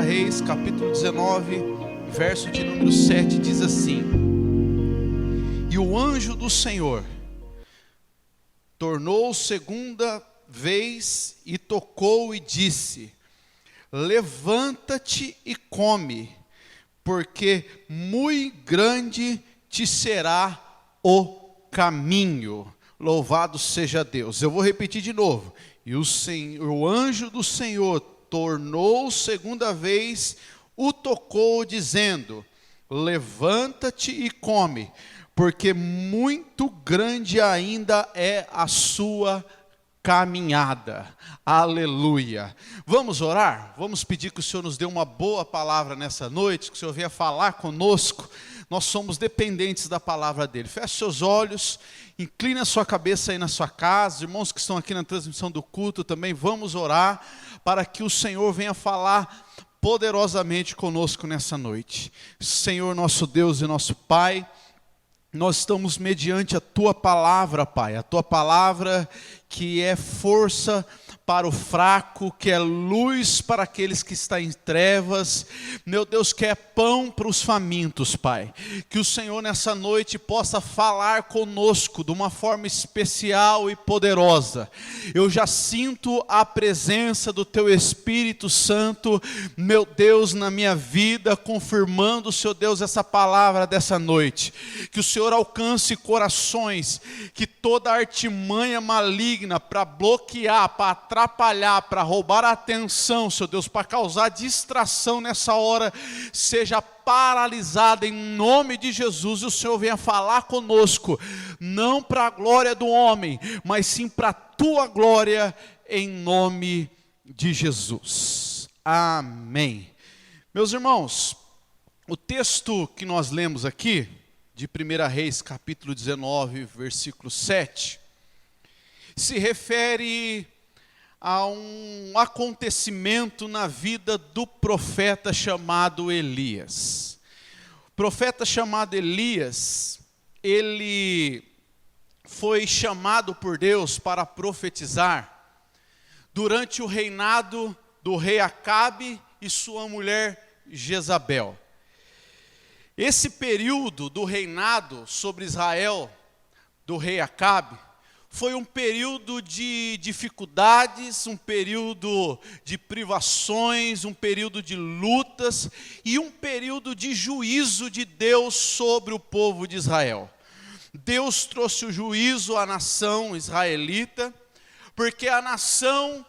Reis, capítulo 19, verso de número 7, diz assim: E o anjo do Senhor tornou segunda vez e tocou e disse: Levanta-te e come, porque muito grande te será o caminho. Louvado seja Deus. Eu vou repetir de novo. E o anjo do Senhor tornou segunda vez, o tocou dizendo: Levanta-te e come, porque muito grande ainda é a sua caminhada. Aleluia. Vamos orar? Vamos pedir que o Senhor nos dê uma boa palavra nessa noite, que o Senhor venha falar conosco. Nós somos dependentes da palavra dele. Feche seus olhos, incline a sua cabeça aí na sua casa. Irmãos que estão aqui na transmissão do culto também, vamos orar para que o Senhor venha falar poderosamente conosco nessa noite. Senhor, nosso Deus e nosso Pai, nós estamos mediante a Tua palavra, Pai, a Tua palavra que é força para o fraco, que é luz para aqueles que estão em trevas, meu Deus, que é pão para os famintos, Pai. Que o Senhor nessa noite possa falar conosco de uma forma especial e poderosa. Eu já sinto a presença do Teu Espírito Santo, meu Deus, na minha vida, confirmando, Senhor Deus, essa palavra dessa noite. Que o Senhor alcance corações, que toda artimanha maligna para bloquear, para atrapalhar, para roubar a atenção, Senhor Deus, para causar distração nessa hora, seja paralisada em nome de Jesus. E o Senhor venha falar conosco, não para a glória do homem, mas sim para a Tua glória, em nome de Jesus. Amém. Meus irmãos, o texto que nós lemos aqui, de 1 Reis, capítulo 19, versículo 7, se refere a um acontecimento na vida do profeta chamado Elias. O profeta chamado Elias, ele foi chamado por Deus para profetizar durante o reinado do rei Acabe e sua mulher Jezabel. Esse período do reinado sobre Israel do rei Acabe foi um período de dificuldades, um período de privações, um período de lutas e um período de juízo de Deus sobre o povo de Israel. Deus trouxe o juízo à nação israelita, porque a nação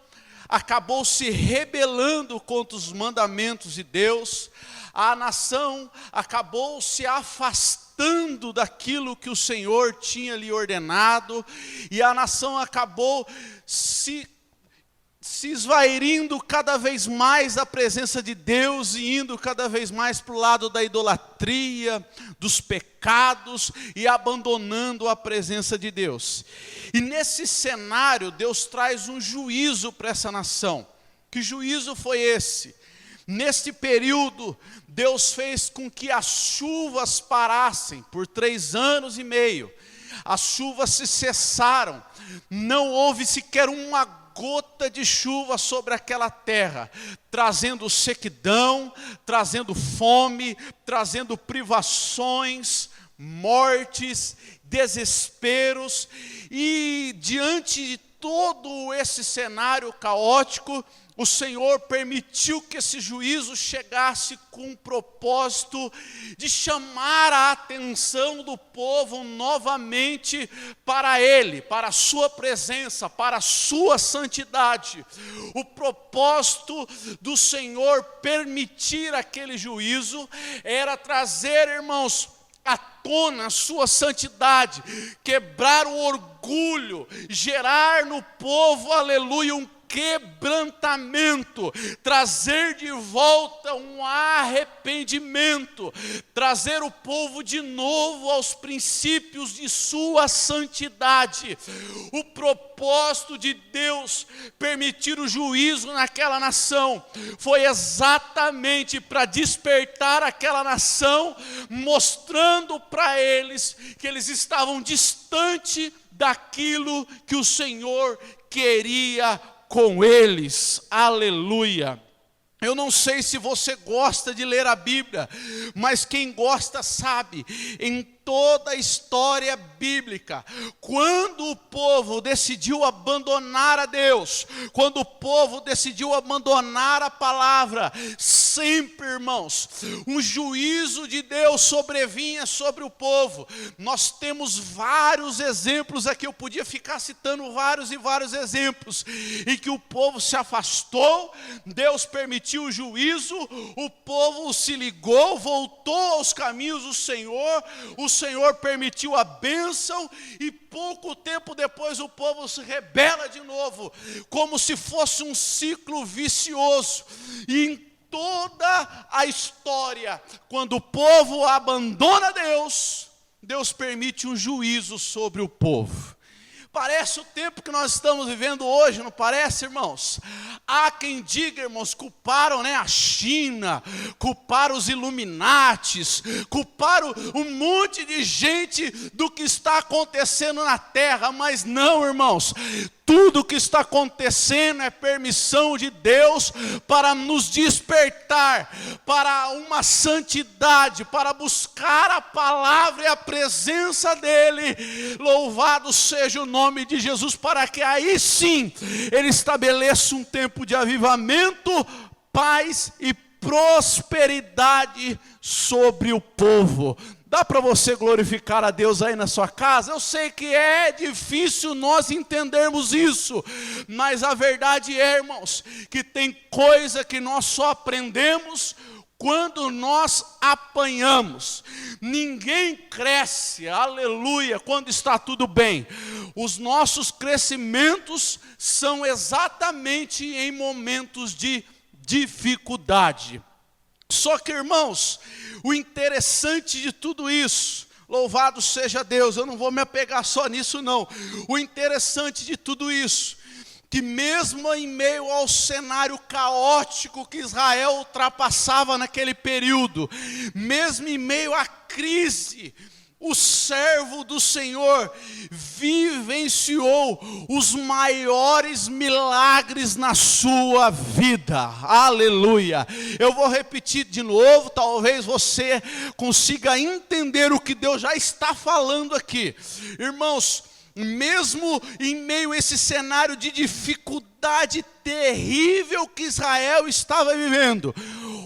acabou se rebelando contra os mandamentos de Deus, a nação acabou se afastando daquilo que o Senhor tinha lhe ordenado, e a nação acabou se esvairindo cada vez mais da presença de Deus e indo cada vez mais para o lado da idolatria, dos pecados e abandonando a presença de Deus. E nesse cenário, Deus traz um juízo para essa nação. Que juízo foi esse? Neste período, Deus fez com que as chuvas parassem por 3 anos e meio. As chuvas se cessaram, não houve sequer uma gota de chuva sobre aquela terra, trazendo sequidão, trazendo fome, trazendo privações, mortes, desesperos. E diante de todo esse cenário caótico, o Senhor permitiu que esse juízo chegasse com o propósito de chamar a atenção do povo novamente para Ele, para a sua presença, para a sua santidade. O propósito do Senhor permitir aquele juízo era trazer, irmãos, à tona a sua santidade, quebrar o orgulho, gerar no povo, aleluia, um quebrantamento, trazer de volta um arrependimento, trazer o povo de novo aos princípios de sua santidade. O propósito de Deus permitir o juízo naquela nação foi exatamente para despertar aquela nação, mostrando para eles que eles estavam distante daquilo que o Senhor queria com eles. Aleluia. Eu não sei se você gosta de ler a Bíblia, mas quem gosta sabe, em toda a história bíblica, quando o povo decidiu abandonar a Deus, quando o povo decidiu abandonar a palavra, sempre, irmãos, um juízo de Deus sobrevinha sobre o povo. Nós temos vários exemplos aqui, eu podia ficar citando vários e vários exemplos, em que o povo se afastou, Deus permitiu o juízo, o povo se ligou, voltou aos caminhos do Senhor, o Senhor permitiu a bênção, e pouco tempo depois o povo se rebela de novo, como se fosse um ciclo vicioso. E em toda a história, quando o povo abandona Deus, Deus permite um juízo sobre o povo. Parece o tempo que nós estamos vivendo hoje, não parece, irmãos? Há quem diga, irmãos, culparam, a China, culparam os Illuminates, culparam um monte de gente do que está acontecendo na terra, mas não, irmãos. Tudo que está acontecendo é permissão de Deus para nos despertar para uma santidade, para buscar a palavra e a presença dEle. Louvado seja o nome de Jesus, para que aí sim Ele estabeleça um tempo de avivamento, paz e prosperidade sobre o povo. Dá para você glorificar a Deus aí na sua casa? Eu sei que é difícil nós entendermos isso, mas a verdade é, irmãos, que tem coisa que nós só aprendemos quando nós apanhamos. Ninguém cresce, aleluia, quando está tudo bem. Os nossos crescimentos são exatamente em momentos de dificuldade. Só que, irmãos, o interessante de tudo isso, louvado seja Deus, eu não vou me apegar só nisso não. O interessante de tudo isso, que mesmo em meio ao cenário caótico que Israel ultrapassava naquele período, mesmo em meio à crise, o servo do Senhor vivenciou os maiores milagres na sua vida. Aleluia. Eu vou repetir de novo, talvez você consiga entender o que Deus já está falando aqui. Irmãos, mesmo em meio a esse cenário de dificuldade terrível que Israel estava vivendo,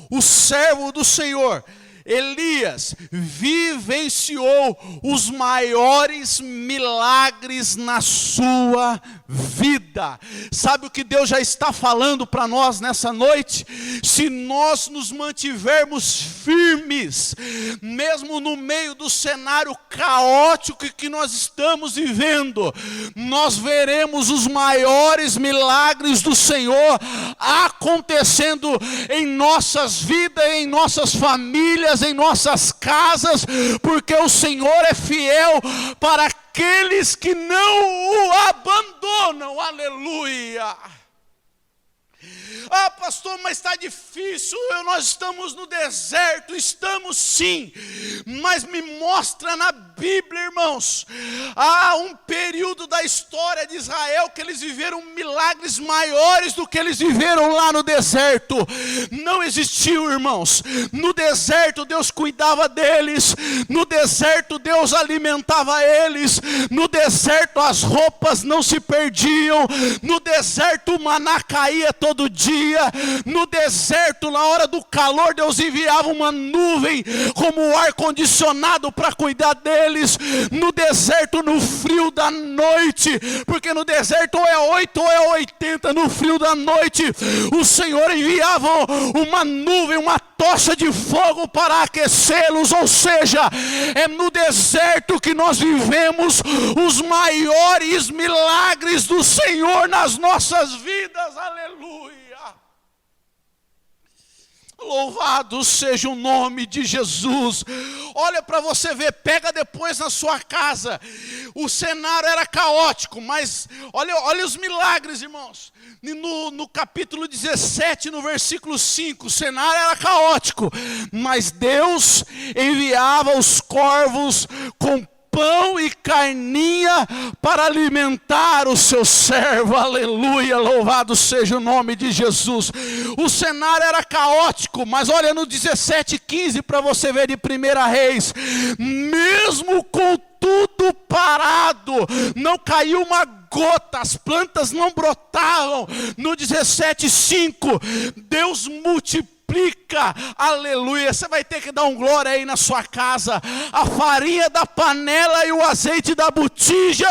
o servo do Senhor, Elias, vivenciou os maiores milagres na sua vida. Sabe o que Deus já está falando para nós nessa noite? Se nós nos mantivermos firmes, mesmo no meio do cenário caótico que nós estamos vivendo, nós veremos os maiores milagres do Senhor acontecendo em nossas vidas, em nossas famílias, em nossas casas, porque o Senhor é fiel para aqueles que não o abandonam. Aleluia. Ah, pastor, mas está difícil, nós estamos no deserto. Estamos sim, mas me mostra na Bíblia, irmãos, há um período da história de Israel que eles viveram milagres maiores do que eles viveram lá no deserto. Não existiu, irmãos. No deserto Deus cuidava deles, no deserto Deus alimentava eles, no deserto as roupas não se perdiam, no deserto o maná caía todo dia, no deserto, na hora do calor, Deus enviava uma nuvem como ar-condicionado para cuidar deles. No deserto, no frio da noite, porque no deserto ou é 8 ou é 80, no frio da noite, o Senhor enviava uma nuvem, uma tocha de fogo para aquecê-los. Ou seja, é no deserto que nós vivemos os maiores milagres do Senhor nas nossas vidas. Aleluia. Louvado seja o nome de Jesus. Olha para você ver, pega depois na sua casa. O cenário era caótico, mas olha os milagres, irmãos. No capítulo 17, no versículo 5, o cenário era caótico, mas Deus enviava os corvos com pão e carninha para alimentar o seu servo. Aleluia, louvado seja o nome de Jesus. O cenário era caótico, mas olha no 17:15 para você ver de 1 Reis. Mesmo com tudo parado, não caiu uma gota, as plantas não brotavam. No 17:5, Deus multiplicou. Aleluia, você vai ter que dar um glória aí na sua casa, a farinha da panela e o azeite da botija,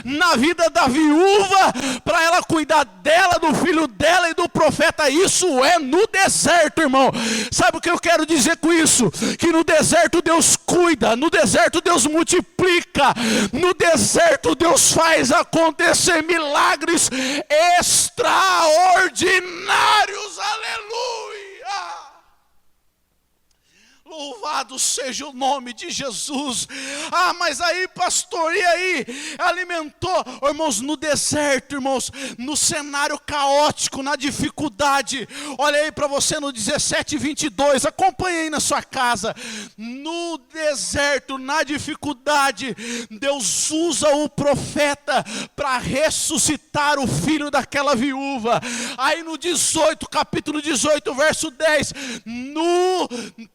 na vida da viúva, para ela cuidar dela, do filho dela e do profeta. Isso é no deserto, irmão. Sabe o que eu quero dizer com isso? Que no deserto Deus cuida, no deserto Deus multiplica, no deserto Deus faz acontecer milagres extraordinários. Aleluia. Louvado seja o nome de Jesus. Ah, mas aí, pastor, e aí? Alimentou, irmãos, no deserto, irmãos, no cenário caótico, na dificuldade. Olha aí para você no 17:22, acompanha aí na sua casa. No deserto, na dificuldade, Deus usa o profeta para ressuscitar o filho daquela viúva. Aí no 18, capítulo 18, verso 10, no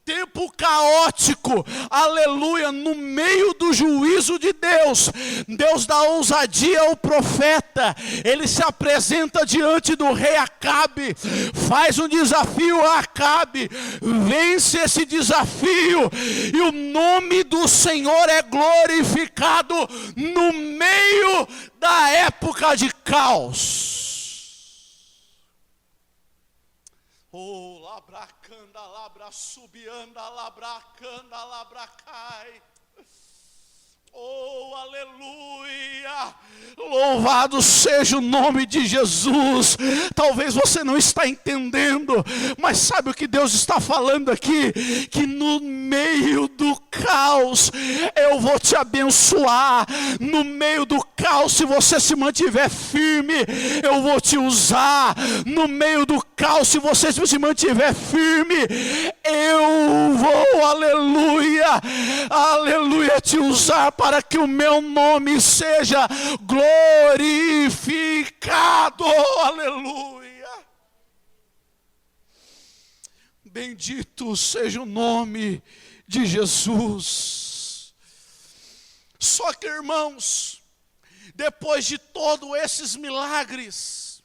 tempo caótico, aleluia, no meio do juízo de Deus, Deus dá ousadia ao profeta. Ele se apresenta diante do rei Acabe, faz um desafio a Acabe, vence esse desafio, e o nome do Senhor é glorificado no meio da época de caos. Oh, labracanda, labra subianda, labracanda, labracai. Oh, aleluia, louvado seja o nome de Jesus. Talvez você não está entendendo, mas sabe o que Deus está falando aqui? Que no meio do caos, eu vou te abençoar. No meio do caos, se você se mantiver firme, eu vou te usar. No meio do caos, se você se mantiver firme, eu vou, aleluia, aleluia, te usar para que o meu nome seja glorificado. Aleluia. Bendito seja o nome de Jesus. Só que, irmãos, depois de todos esses milagres,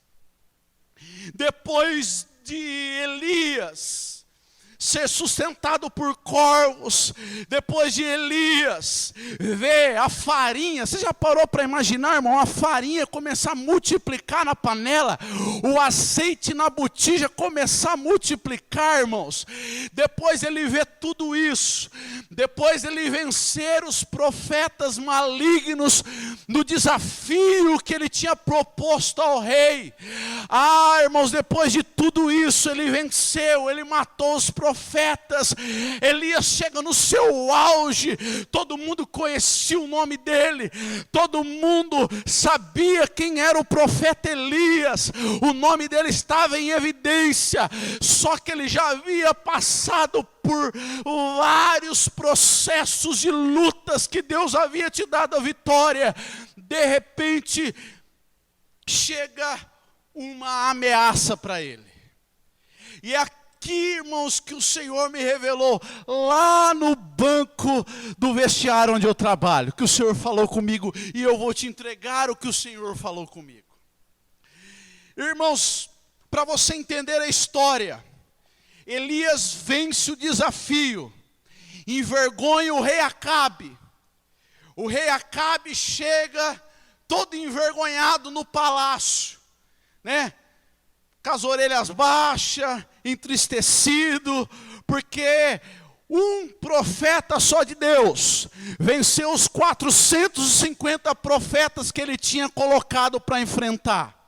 depois de Elias ser sustentado por corvos, depois de Elias ver a farinha, você já parou para imaginar, irmão, a farinha começar a multiplicar na panela, o azeite na botija começar a multiplicar, irmãos. Depois ele vê tudo isso, depois ele vencer os profetas malignos no desafio que ele tinha proposto ao rei. Ah, irmãos, depois de tudo isso, ele venceu, ele matou os profetas. Elias chega no seu auge, todo mundo conhecia o nome dele, todo mundo sabia quem era o profeta Elias, o nome dele estava em evidência, só que ele já havia passado por vários processos de lutas que Deus havia te dado a vitória. De repente chega uma ameaça para ele, e aqui, irmãos, que o Senhor me revelou lá no banco do vestiário onde eu trabalho, que o Senhor falou comigo, e eu vou te entregar o que o Senhor falou comigo. Irmãos, para você entender a história, Elias vence o desafio, envergonha o rei Acabe. O rei Acabe chega todo envergonhado no palácio, né? Com as orelhas baixas, entristecido, porque um profeta só de Deus venceu os 450 profetas que ele tinha colocado para enfrentar.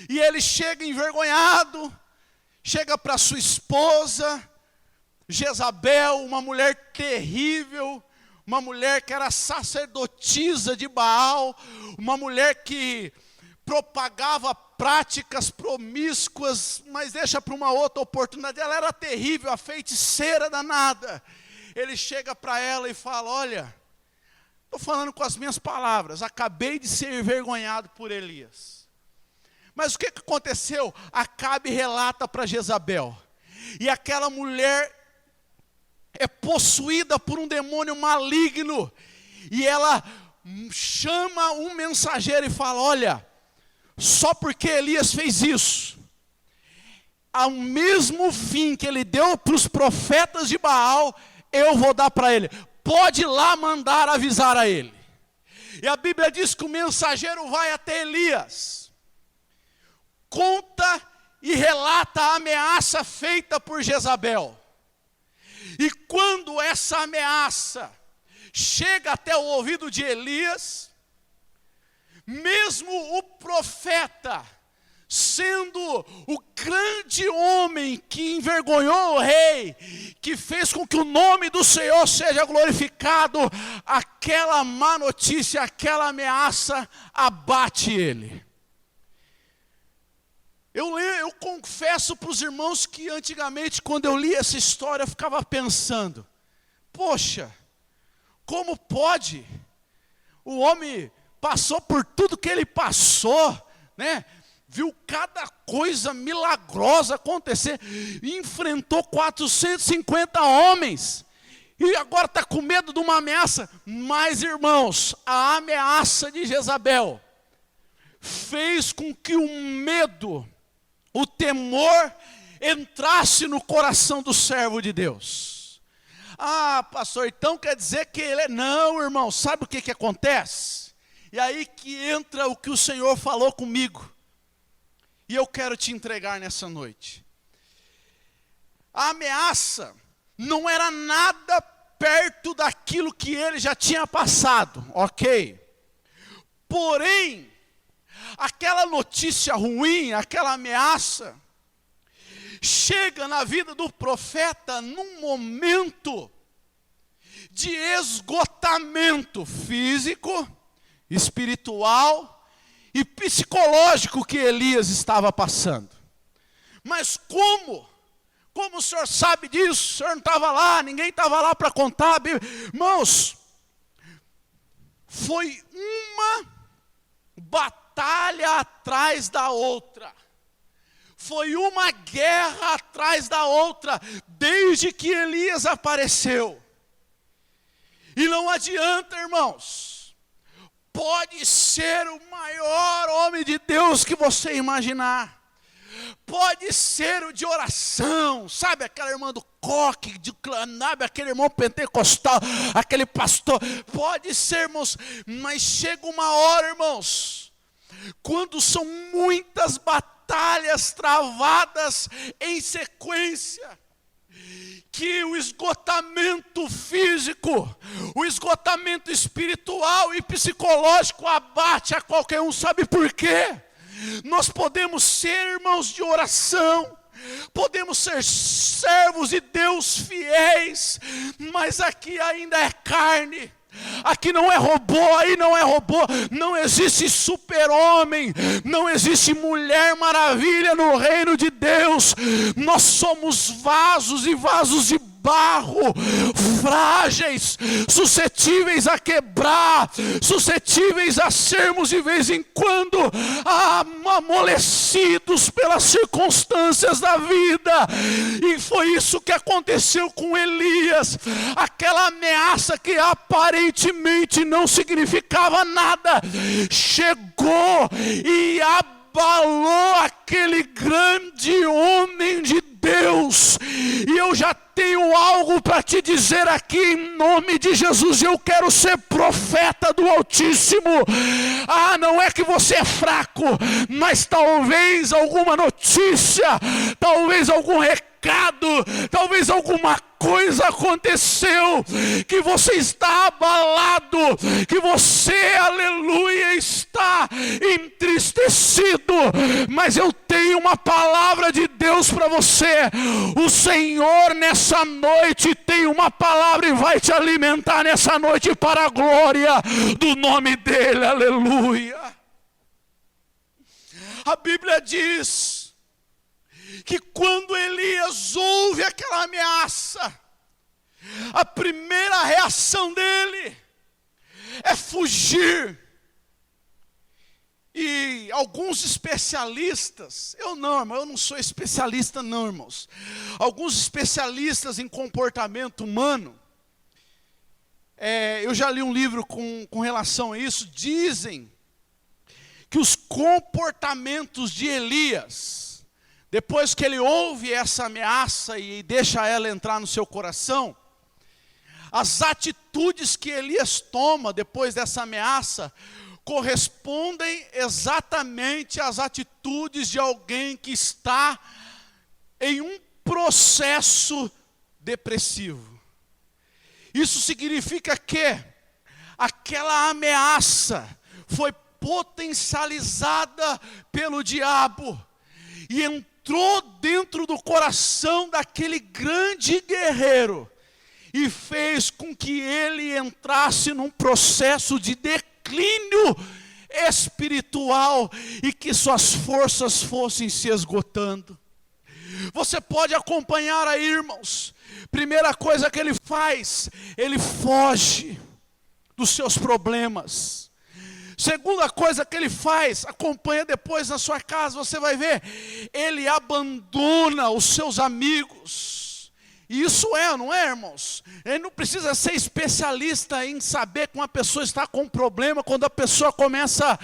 E ele chega envergonhado, chega para sua esposa, Jezabel, uma mulher terrível, uma mulher que era sacerdotisa de Baal, uma mulher que propagava práticas promíscuas, mas deixa para uma outra oportunidade. Ela era terrível, a feiticeira danada. Ele chega para ela e fala: olha, Estou falando com as minhas palavras. Acabei de ser envergonhado por Elias. Mas o que aconteceu? Acabe relata para Jezabel. E aquela mulher é possuída por um demônio maligno. E ela chama um mensageiro e fala: olha, só porque Elias fez isso, ao mesmo fim que ele deu para os profetas de Baal, eu vou dar para ele. Pode ir lá mandar avisar a ele. E a Bíblia diz que o mensageiro vai até Elias, conta e relata a ameaça feita por Jezabel. E quando essa ameaça chega até o ouvido de Elias, mesmo o profeta, sendo o grande homem que envergonhou o rei, que fez com que o nome do Senhor seja glorificado, aquela má notícia, aquela ameaça abate ele. Eu confesso para os irmãos que antigamente, quando eu li essa história, eu ficava pensando: poxa, como pode? O homem passou por tudo que ele passou, né? Viu cada coisa milagrosa acontecer, enfrentou 450 homens, e agora está com medo de uma ameaça. Mas, irmãos, a ameaça de Jezabel fez com que o medo, o temor, entrasse no coração do servo de Deus. Ah, pastor, então quer dizer que ele é... Não, irmão, sabe o que acontece? E aí que entra o que o Senhor falou comigo. E eu quero te entregar nessa noite. A ameaça não era nada perto daquilo que ele já tinha passado, ok? Porém, aquela notícia ruim, aquela ameaça, chega na vida do profeta num momento de esgotamento físico, espiritual e psicológico que Elias estava passando. Mas como? Como o senhor sabe disso? O senhor não estava lá, ninguém estava lá para contar. Irmãos, foi uma batalha atrás da outra. Foi uma guerra atrás da outra, desde que Elias apareceu. E não adianta, irmãos. Pode ser o maior homem de Deus que você imaginar. Pode ser o de oração, sabe, aquela irmã do coque, de clanabe, aquele irmão pentecostal, aquele pastor. Pode ser, irmãos, mas chega uma hora, irmãos, quando são muitas batalhas travadas em sequência, que o esgotamento físico, o esgotamento espiritual e psicológico abate a qualquer um. Sabe por quê? Nós podemos ser irmãos de oração, podemos ser servos de Deus fiéis, mas aqui ainda é carne. Aqui não é robô, aí não é robô, não existe super-homem, não existe mulher maravilha no reino de Deus. Nós somos vasos e vasos de barro, frágeis, suscetíveis a quebrar, suscetíveis a sermos de vez em quando amolecidos pelas circunstâncias da vida. E foi isso que aconteceu com Elias. Aquela ameaça que aparentemente não significava nada, chegou e abalou aquele grande homem de Deus. E eu já tenho algo para te dizer aqui em nome de Jesus. Eu quero ser profeta do Altíssimo. Não é que você é fraco, mas talvez alguma notícia, talvez algum recado, talvez alguma coisa aconteceu, que você está abalado, que você, aleluia, está entristecido. Mas eu tenho uma palavra de Deus para você. O Senhor nessa noite tem uma palavra e vai te alimentar nessa noite para a glória do nome dele, aleluia. A Bíblia diz que quando Elias ouve aquela ameaça, a primeira reação dele é fugir. E alguns especialistas, eu não sou especialista não, irmãos. Alguns especialistas em comportamento humano, eu já li um livro com relação a isso, dizem que os comportamentos de Elias, depois que ele ouve essa ameaça e deixa ela entrar no seu coração, as atitudes que Elias toma depois dessa ameaça, correspondem exatamente às atitudes de alguém que está em um processo depressivo. Isso significa que aquela ameaça foi potencializada pelo diabo e entrou dentro do coração daquele grande guerreiro e fez com que ele entrasse num processo de declínio espiritual e que suas forças fossem se esgotando. Você pode acompanhar aí, irmãos. Primeira coisa que ele faz, ele foge dos seus problemas. Segunda coisa que ele faz, acompanha depois na sua casa, você vai ver, ele abandona os seus amigos. E isso não é, irmãos? Ele não precisa ser especialista em saber que uma pessoa está com um problema, quando a pessoa começa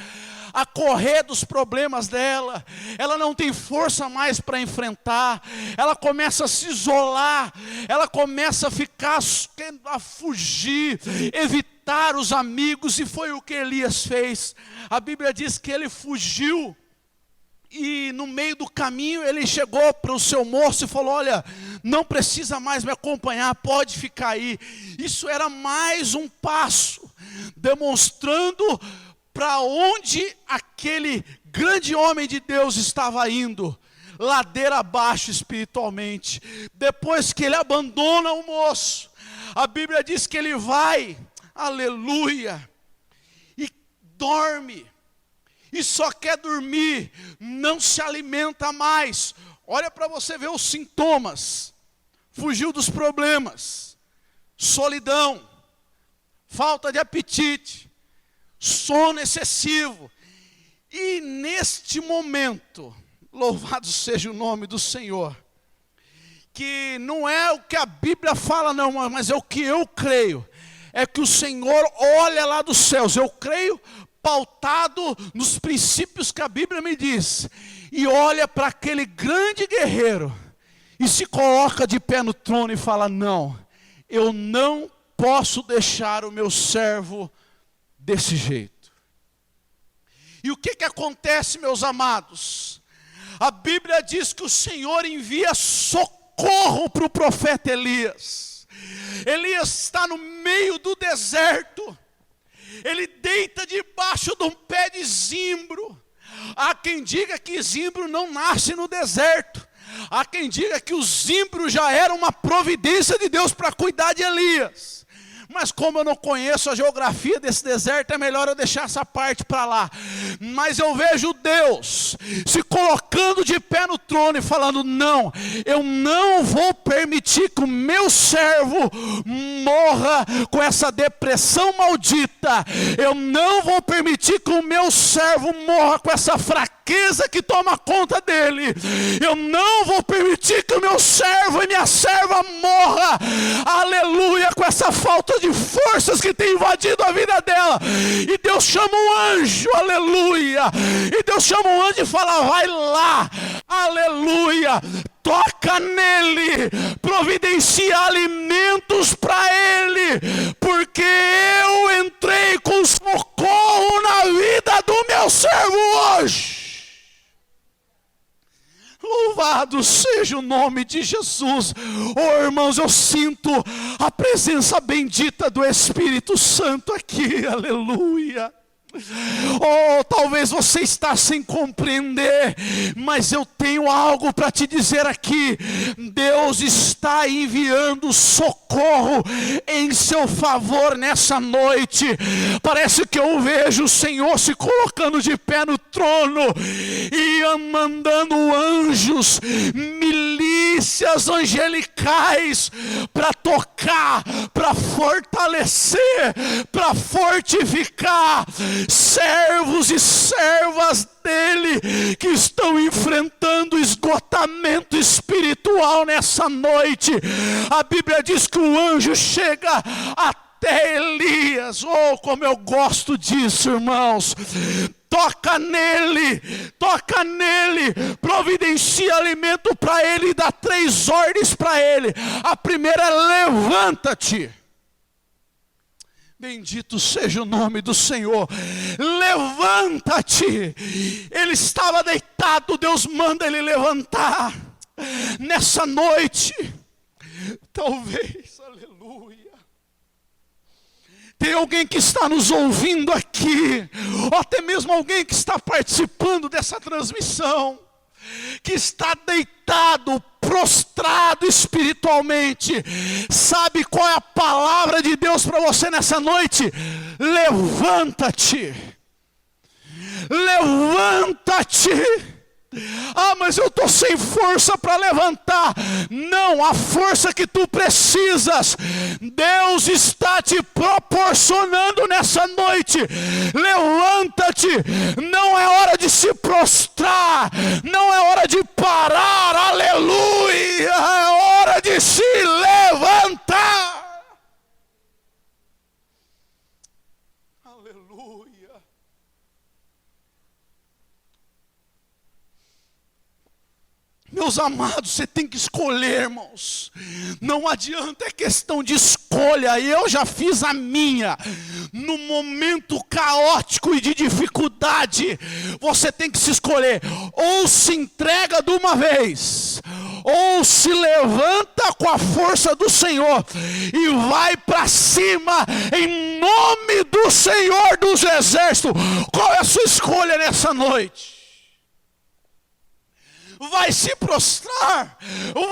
a correr dos problemas dela, ela não tem força mais para enfrentar, ela começa a se isolar, ela começa a fugir, evitar os amigos, e foi o que Elias fez. A Bíblia diz que ele fugiu, e no meio do caminho ele chegou para o seu moço e falou: olha, não precisa mais me acompanhar, pode ficar aí. Isso era mais um passo, demonstrando para onde aquele grande homem de Deus estava indo, ladeira abaixo espiritualmente. Depois que ele abandona o moço, a Bíblia diz que ele vai, aleluia, e dorme. E só quer dormir, não se alimenta mais. Olha para você ver os sintomas. Fugiu dos problemas, solidão, falta de apetite, sono excessivo. E neste momento, louvado seja o nome do Senhor, que não é o que a Bíblia fala não, mas é o que eu creio. É que o Senhor olha lá dos céus, eu creio, pautado nos princípios que a Bíblia me diz, e olha para aquele grande guerreiro, e se coloca de pé no trono e fala: não, eu não posso deixar o meu servo desse jeito. E o que acontece, meus amados? A Bíblia diz que o Senhor envia socorro para o profeta Elias. Elias está no meio do deserto, ele deita debaixo de um pé de zimbro. Há quem diga que zimbro não nasce no deserto. Há quem diga que o zimbro já era uma providência de Deus para cuidar de Elias. Mas como eu não conheço a geografia desse deserto, é melhor eu deixar essa parte para lá. Mas eu vejo Deus se colocando de pé no trono e falando: não, eu não vou permitir que o meu servo morra com essa depressão maldita. Eu não vou permitir que o meu servo morra com essa fraqueza que toma conta dele. Eu não vou permitir que o meu servo e minha serva morra, aleluia, com essa falta de forças que tem invadido a vida dela. E Deus chama um anjo, aleluia, e Deus chama um anjo e fala: vai lá, aleluia, toca nele, providencia alimentos para ele, porque eu entrei com socorro na vida do meu servo hoje. Louvado seja o nome de Jesus. Oh, irmãos, eu sinto a presença bendita do Espírito Santo aqui, aleluia. Oh, talvez você está sem compreender, mas eu tenho algo para te dizer aqui. Deus está enviando socorro em seu favor nessa noite. Parece que eu vejo o Senhor se colocando de pé no trono e mandando anjos, milícias milícias angelicais para tocar, para fortalecer, para fortificar servos e servas dele que estão enfrentando esgotamento espiritual nessa noite. A Bíblia diz que o anjo chega até Elias. Oh, como eu gosto disso, irmãos. Toca nele, providencia alimento para ele e dá 3 ordens para ele. A primeira é: levanta-te. Bendito seja o nome do Senhor. Levanta-te. Ele estava deitado, Deus manda ele levantar. Nessa noite, talvez, aleluia, tem alguém que está nos ouvindo aqui, ou até mesmo alguém que está participando dessa transmissão, que está deitado, prostrado espiritualmente. Sabe qual é a palavra de Deus para você nessa noite? Levanta-te. Levanta-te. Ah, mas eu estou sem força para levantar. Não, a força que tu precisas, Deus está te proporcionando nessa noite. Levanta-te. Não é hora de se prostrar, não é hora de parar, aleluia, é hora de se levantar. Meus amados, você tem que escolher, irmãos. Não adianta, é questão de escolha. Eu já fiz a minha. No momento caótico e de dificuldade, você tem que se escolher. Ou se entrega de uma vez, ou se levanta com a força do Senhor e vai para cima em nome do Senhor dos Exércitos. Qual é a sua escolha nessa noite? Vai se prostrar,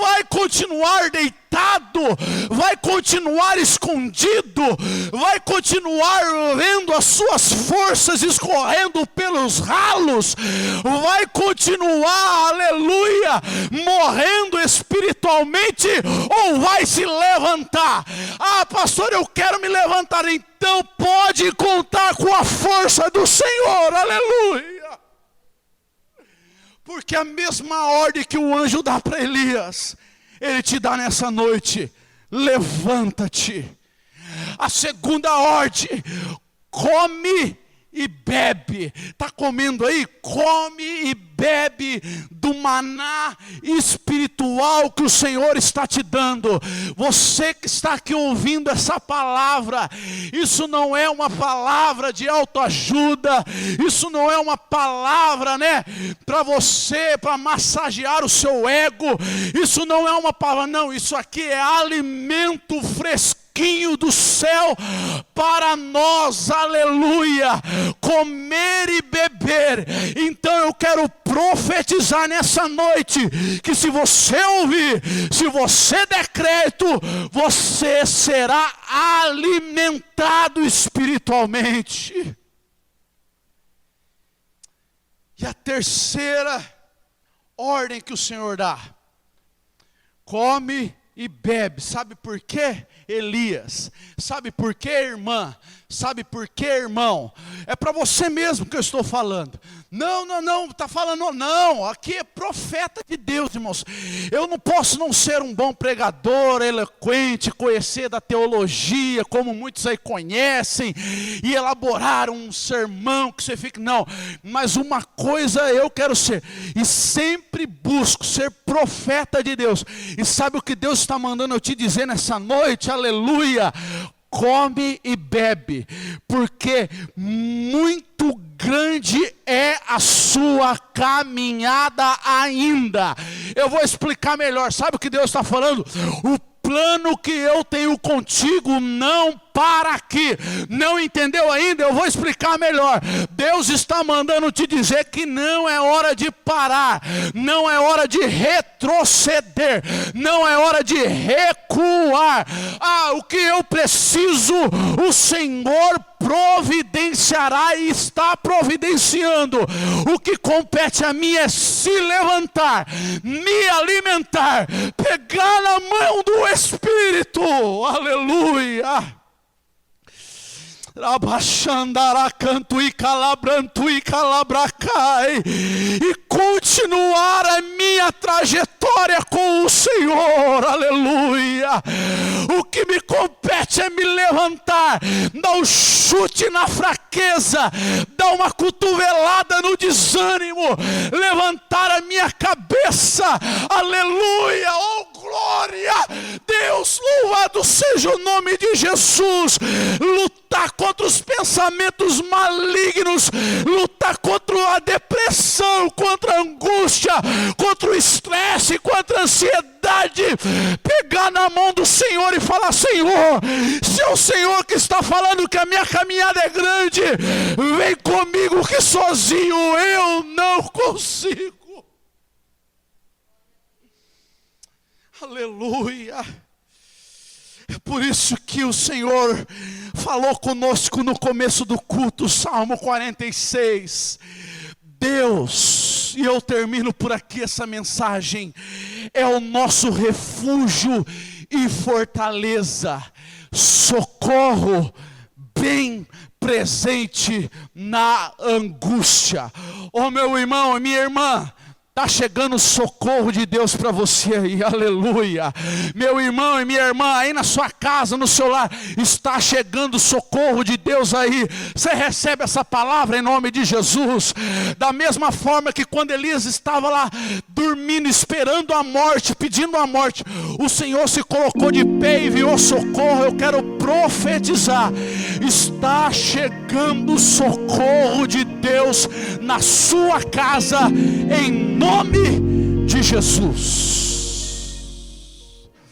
vai continuar deitado, vai continuar escondido, vai continuar vendo as suas forças escorrendo pelos ralos, vai continuar, aleluia, morrendo espiritualmente, ou vai se levantar? Ah, pastor, eu quero me levantar. Então pode contar com a força do Senhor, aleluia. Porque a mesma ordem que o anjo dá para Elias, ele te dá nessa noite: levanta-te. A segunda ordem: come e bebe. Está comendo aí? Come e bebe do maná espiritual que o Senhor está te dando. Você que está aqui ouvindo essa palavra, isso não é uma palavra de autoajuda, isso não é uma palavra, para você, para massagear o seu ego, isso não é uma palavra, não, isso aqui é alimento fresquinho do céu para nós, aleluia, comer e beber. Então eu quero profetizar nessa noite, que se você ouvir, se você der crédito, você será alimentado espiritualmente. E a terceira ordem que o Senhor dá: come e bebe. Sabe por quê, Elias? Sabe por quê, irmã? Sabe por quê, irmão? É para você mesmo que eu estou falando. Não, está falando não. Aqui é profeta de Deus, irmãos. Eu não posso não ser um bom pregador, eloquente, conhecer da teologia, como muitos aí conhecem, e elaborar um sermão que você fica, não. Mas uma coisa eu quero ser, e sempre busco ser profeta de Deus. E sabe o que Deus está mandando eu te dizer nessa noite? Aleluia! Come e bebe, porque muito grande é a sua caminhada ainda. Eu vou explicar melhor. Sabe o que Deus está falando? O plano que eu tenho contigo não para aqui. Não entendeu ainda? Eu vou explicar melhor. Deus está mandando te dizer que não é hora de parar, não é hora de retroceder, não é hora de recuar. O que eu preciso, o Senhor providenciará e está providenciando. O que compete a mim é se levantar, me alimentar, pegar na mão do Espírito, aleluia. E continuar a minha trajetória com o Senhor, aleluia. O que me compete é me levantar, dar um chute na fraqueza, dar uma cotovelada no desânimo, levantar a minha cabeça, aleluia, oh glória, Deus, louvado seja o nome de Jesus. Lutar contra os pensamentos malignos, lutar contra a depressão, contra a angústia, contra o estresse, contra a ansiedade, pegar na mão do Senhor e falar: Senhor, se é o Senhor que está falando que a minha caminhada é grande, vem comigo que sozinho eu não consigo. Aleluia. É por isso que o Senhor falou conosco no começo do culto, Salmo 46. Deus, e eu termino por aqui essa mensagem, é o nosso refúgio e fortaleza, socorro bem presente na angústia. Oh meu irmão e minha irmã, está chegando o socorro de Deus para você aí, aleluia. Meu irmão e minha irmã, aí na sua casa, no seu lar, está chegando o socorro de Deus aí. Você recebe essa palavra em nome de Jesus. Da mesma forma que quando Elias estava lá dormindo, esperando a morte, pedindo a morte, o Senhor se colocou de pé e enviou socorro. Eu quero profetizar: está chegando o socorro de Deus na sua casa, em nome de Jesus.